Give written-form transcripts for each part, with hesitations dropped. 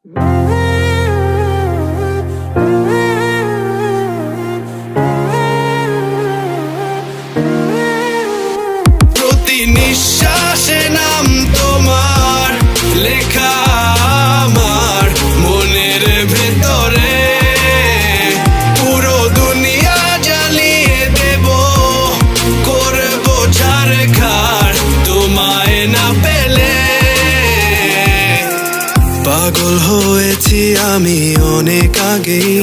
প্রতি নিঃশ্বাসে নাম তোমার লেখা আমার মনের ভেতরে, পুরো দুনিয়া জ্বালিয়ে দেব, করব ছারখার তোমায় না পেলে। পাগল হয়েছি আমি অনেক আগেই,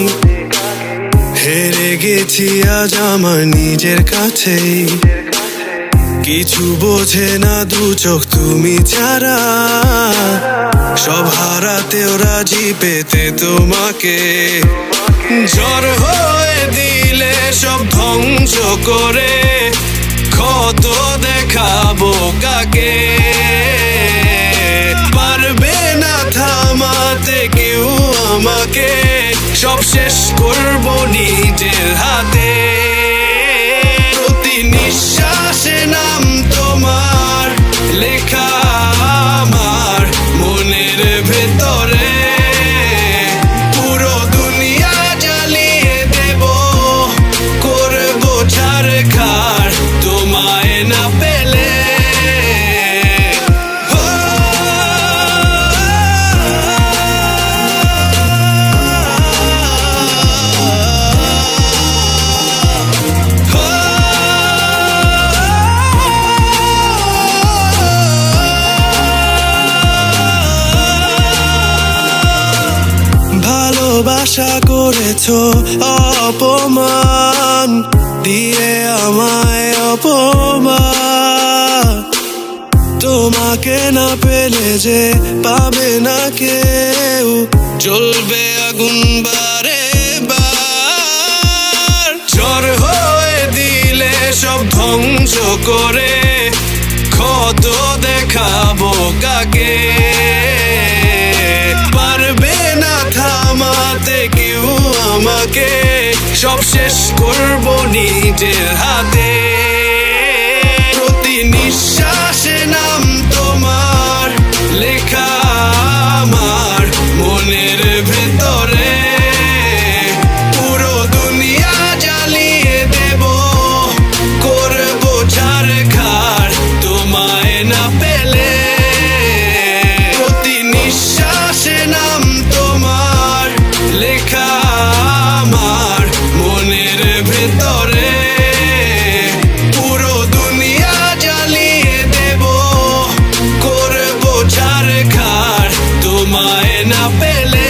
হেরে গেছি আজ আমার নিজের কাছেই। কিছু বোঝে না দু চোখ তুমি ছাড়া, সব হারাতেও রাজি পেতে তোমাকে। ঝড় হয়ে দিলে সব ধ্বংস করে, ক্ষত দেখাবো কাকে। পারবে না থামাতে কেউ আমাকে, সব শেষ করবো নিজের হাতে। প্রতি নিঃশ্বাসে নাম তোমার লেখা আমার মনের ভেতরে, পুরো দুনিয়া জ্বালিয়ে দেব, করবো ছারখার তোমায় না পেলে। ভালোবাসা করেছো অপমান দিয়ে আমায় অপমান, তোমাকে না পেলে যে পাবে না কেউ, জ্বলবে আগুন বারে বার। ঝড় হয়ে দিলে সব ধ্বংস করে, ক্ষত দেখাবো কাকে। পারবে না থামাতে কেউ আমাকে, সব শেষ করবো নিজের হাতে। প্রতি নিঃশ্বাসে নাম তোমার লেখা আমার মনের ভেতরে, পুরো দুনিয়া জ্বালিয়ে দেব, করবো ছারখার তোমায় না পেলে। প্রতি নিঃশ্বাসে নাম তোমার লেখা আমার মনের ভেতরে, পুরো দুনিয়া জ্বালিয়ে দেব, করবো ছারখার তোমায় না পেলে।